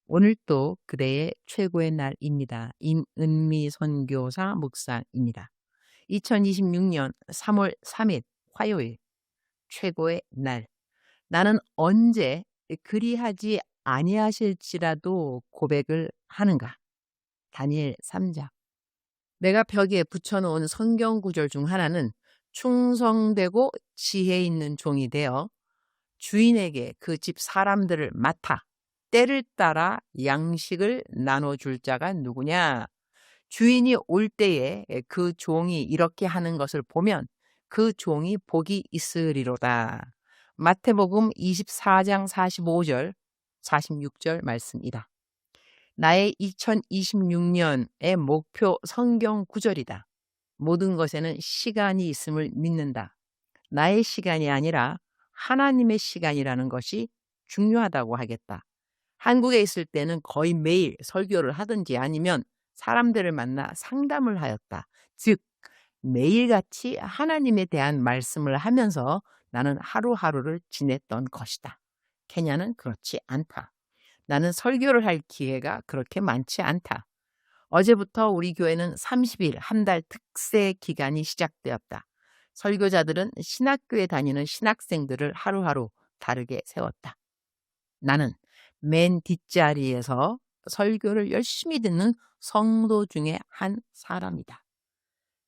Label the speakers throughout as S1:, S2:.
S1: 오늘 또 그대의 최고의 날입니다. 임은미 선교사 묵상입니다. 2026년 3월 3일 화요일 최고의 날. 나는 언제 그리하지 아니하실지라도 고백을 하는가? 다니엘 3장. 내가 벽에 붙여놓은 성경 구절 중 하나는 충성되고 지혜 있는 종이 되어 주인에게 그 집 사람들을 맡아 때를 따라 양식을 나눠줄 자가 누구냐? 주인이 올 때에 그 종이 이렇게 하는 것을 보면 그 종이 복이 있으리로다. 마태복음 24장 45절, 46절 말씀이다. 나의 2026년의 목표 성경 구절이다. 모든 것에는 시간이 있음을 믿는다. 나의 시간이 아니라 하나님의 시간이라는 것이 중요하다고 하겠다. 한국에 있을 때는 거의 매일 설교를 하든지 아니면 사람들을 만나 상담을 하였다. 즉, 매일같이 하나님에 대한 말씀을 하면서 나는 하루하루를 지냈던 것이다. 케냐는 그렇지 않다. 나는 설교를 할 기회가 그렇게 많지 않다. 어제부터 우리 교회는 30일 한 달 특세 기간이 시작되었다. 설교자들은 신학교에 다니는 신학생들을 하루하루 다르게 세웠다. 나는 맨 뒷자리에서 설교를 열심히 듣는 성도 중에 한 사람이다.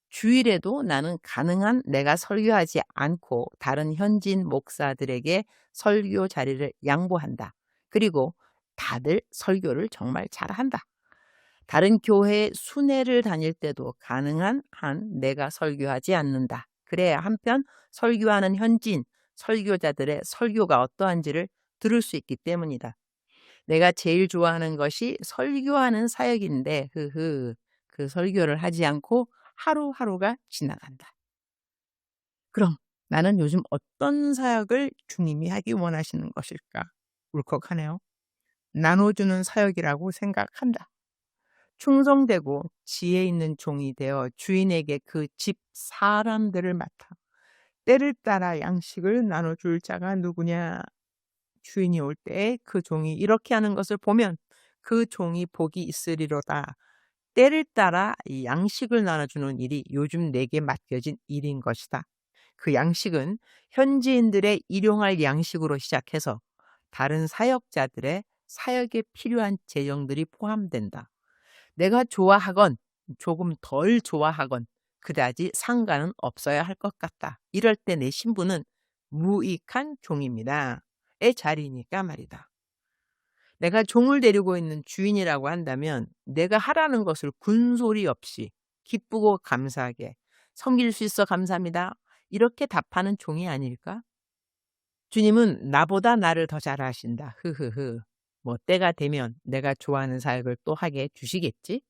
S1: 주일에도 나는 가능한 내가 설교하지 않고 다른 현지인 목사들에게 설교 자리를 양보한다. 그리고 다들 설교를 정말 잘한다. 다른 교회에 순회를 다닐 때도 가능한 한 내가 설교하지 않는다. 그래야 한편 설교하는 현지인 설교자들의 설교가 어떠한지를 들을 수 있기 때문이다. 내가 제일 좋아하는 것이 설교하는 사역인데 그 설교를 하지 않고 하루하루가 지나간다. 그럼 나는 요즘 어떤 사역을 주님이 하기 원하시는 것일까? 울컥하네요. 나눠주는 사역이라고 생각한다. 충성되고 지혜 있는 종이 되어 주인에게 그 집 사람들을 맡아 때를 따라 양식을 나눠줄 자가 누구냐? 주인이 올 때 그 종이 이렇게 하는 것을 보면 그 종이 복이 있으리로다. 때를 따라 이 양식을 나눠주는 일이 요즘 내게 맡겨진 일인 것이다. 그 양식은 현지인들의 일용할 양식으로 시작해서 다른 사역자들의 사역에 필요한 재정들이 포함된다. 내가 좋아하건 조금 덜 좋아하건 그다지 상관은 없어야 할 것 같다. 이럴 때 내 신분은 무익한 종입니다. 의 자리니까 말이다. 내가 종을 데리고 있는 주인이라고 한다면 내가 하라는 것을 군소리 없이 기쁘고 감사하게 섬길 수 있어 감사합니다. 이렇게 답하는 종이 아닐까? 주님은 나보다 나를 더 잘 아신다. 흐흐흐. 뭐 때가 되면 내가 좋아하는 사역을 또 하게 주시겠지?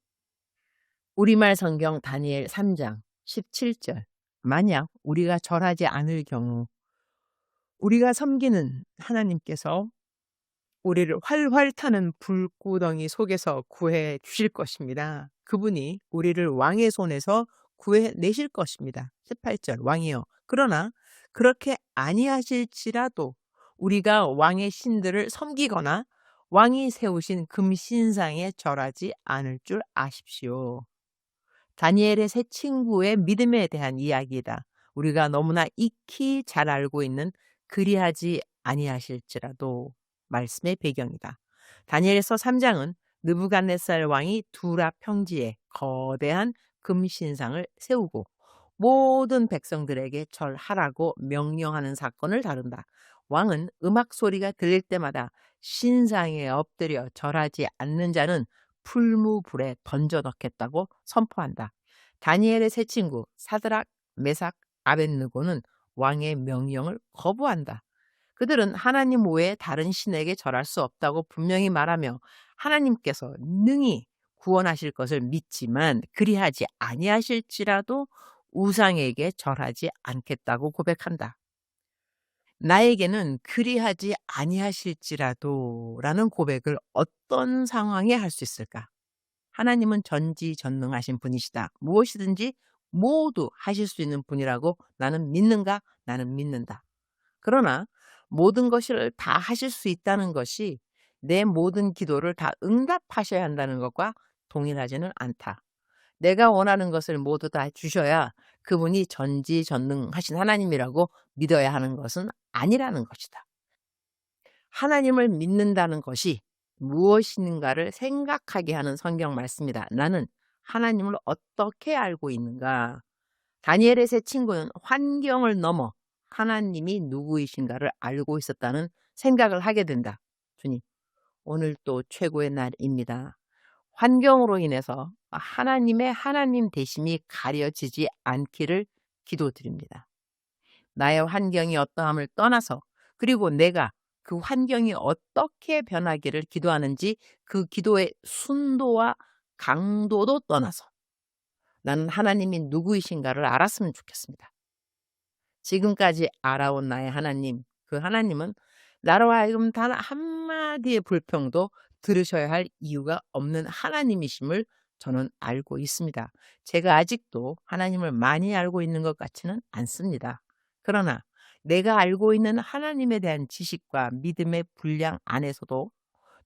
S1: 우리말 성경 다니엘 3장 17절. 만약 우리가 절하지 않을 경우 우리가 섬기는 하나님께서 우리를 활활 타는 불구덩이 속에서 구해 주실 것입니다. 그분이 우리를 왕의 손에서 구해내실 것입니다. 18절 왕이여. 그러나 그렇게 아니하실지라도 우리가 왕의 신들을 섬기거나 왕이 세우신 금신상에 절하지 않을 줄 아십시오. 다니엘의 세 친구의 믿음에 대한 이야기이다. 우리가 너무나 익히 잘 알고 있는 그리하지 아니하실지라도 말씀의 배경이다. 다니엘서 3장은 느부갓네살 왕이 두라 평지에 거대한 금신상을 세우고 모든 백성들에게 절하라고 명령하는 사건을 다룬다. 왕은 음악 소리가 들릴 때마다 신상에 엎드려 절하지 않는 자는 풀무불에 던져 넣겠다고 선포한다. 다니엘의 세 친구 사드락, 메삭, 아벳느고는 왕의 명령을 거부한다. 그들은 하나님 외에 다른 신에게 절할 수 없다고 분명히 말하며 하나님께서 능히 구원하실 것을 믿지만 그리하지 아니하실지라도 우상에게 절하지 않겠다고 고백한다. 나에게는 그리하지 아니하실지라도 라는 고백을 어떤 상황에 할 수 있을까? 하나님은 전지전능하신 분이시다. 무엇이든지 모두 하실 수 있는 분이라고 나는 믿는가? 나는 믿는다. 그러나 모든 것을 다 하실 수 있다는 것이 내 모든 기도를 다 응답하셔야 한다는 것과 동일하지는 않다. 내가 원하는 것을 모두 다 주셔야 그분이 전지전능하신 하나님이라고 믿어야 하는 것은 아니라는 것이다. 하나님을 믿는다는 것이 무엇인가를 생각하게 하는 성경 말씀이다. 나는 하나님을 어떻게 알고 있는가? 다니엘의 세 친구는 환경을 넘어 하나님이 누구이신가를 알고 있었다는 생각을 하게 된다. 주님, 오늘 또 최고의 날입니다. 환경으로 인해서 하나님의 하나님 되심이 가려지지 않기를 기도드립니다. 나의 환경이 어떠함을 떠나서, 그리고 내가 그 환경이 어떻게 변하기를 기도하는지 그 기도의 순도와 강도도 떠나서 나는 하나님이 누구이신가를 알았으면 좋겠습니다. 지금까지 알아온 나의 하나님, 그 하나님은 나로 하여금 단 한마디의 불평도 들으셔야 할 이유가 없는 하나님이심을 저는 알고 있습니다. 제가 아직도 하나님을 많이 알고 있는 것 같지는 않습니다. 그러나 내가 알고 있는 하나님에 대한 지식과 믿음의 분량 안에서도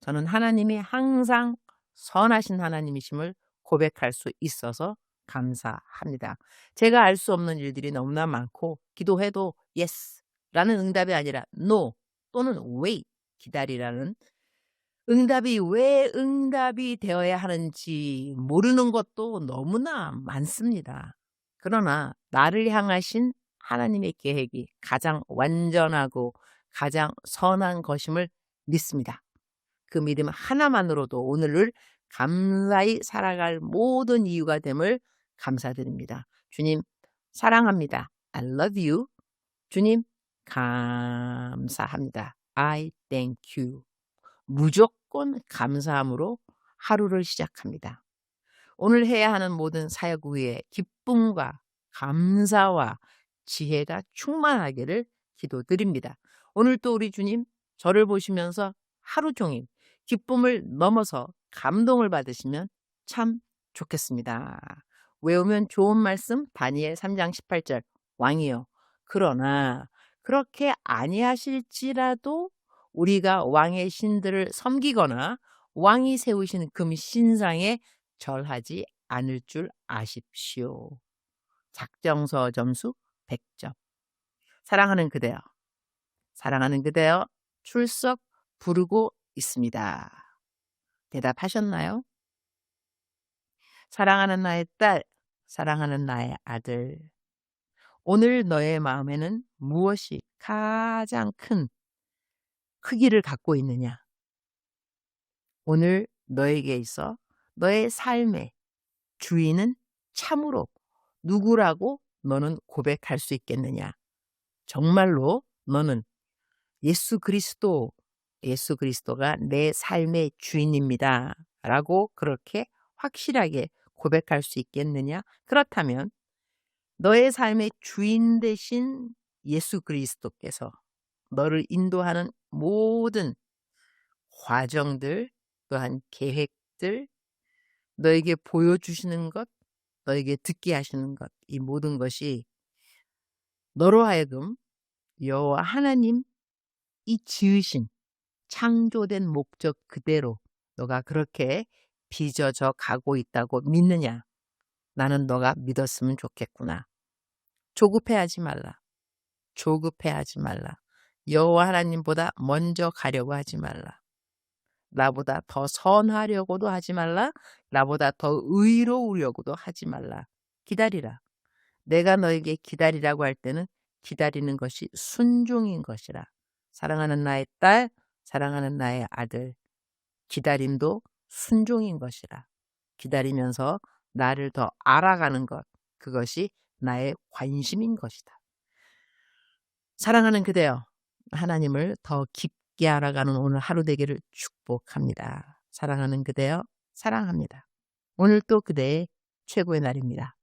S1: 저는 하나님이 항상 선하신 하나님이심을 고백할 수 있어서 감사합니다. 제가 알 수 없는 일들이 너무나 많고 기도해도 yes라는 응답이 아니라 no 또는 wait 기다리라는 응답이 왜 응답이 되어야 하는지 모르는 것도 너무나 많습니다. 그러나 나를 향하신 하나님의 계획이 가장 완전하고 가장 선한 것임을 믿습니다. 그 믿음 하나만으로도 오늘을 감사히 살아갈 모든 이유가 됨을 감사드립니다. 주님 사랑합니다. I love you. 주님 감사합니다. I thank you. 무조건 감사함으로 하루를 시작합니다. 오늘 해야 하는 모든 사역 위에 기쁨과 감사와 지혜가 충만하기를 기도드립니다. 오늘 또 우리 주님 저를 보시면서 하루 종일 기쁨을 넘어서 감동을 받으시면 참 좋겠습니다. 외우면 좋은 말씀 다니엘 3장 18절 왕이여 그러나 그렇게 아니하실지라도 우리가 왕의 신들을 섬기거나 왕이 세우신 금 신상에 절하지 않을 줄 아십시오. 작정서 점수 100점. 사랑하는 그대여, 사랑하는 그대여 출석 부르고 있습니다. 대답하셨나요? 사랑하는 나의 딸, 사랑하는 나의 아들, 오늘 너의 마음에는 무엇이 가장 큰 크기를 갖고 있느냐? 오늘 너에게 있어 너의 삶의 주인은 참으로 누구라고 너는 고백할 수 있겠느냐? 정말로 너는 예수 그리스도가 내 삶의 주인입니다. 라고 그렇게 확실하게 고백할 수 있겠느냐? 그렇다면 너의 삶의 주인 되신 예수 그리스도께서 너를 인도하는 모든 과정들, 또한 계획들, 너에게 보여주시는 것, 너에게 듣게 하시는 것, 이 모든 것이 너로 하여금 여호와 하나님 이 지으신 창조된 목적 그대로 너가 그렇게 빚어져 가고 있다고 믿느냐? 나는 너가 믿었으면 좋겠구나. 조급해하지 말라. 조급해하지 말라. 여호와 하나님보다 먼저 가려고 하지 말라. 나보다 더 선하려고도 하지 말라. 나보다 더 의로우려고도 하지 말라. 기다리라. 내가 너에게 기다리라고 할 때는 기다리는 것이 순종인 것이라. 사랑하는 나의 딸, 사랑하는 나의 아들, 기다림도 순종인 것이라. 기다리면서 나를 더 알아가는 것, 그것이 나의 관심인 것이다. 사랑하는 그대여, 하나님을 더 깊게 알아가는 오늘 하루 되기를 축복합니다. 사랑하는 그대여, 사랑합니다. 오늘 또 그대의 최고의 날입니다.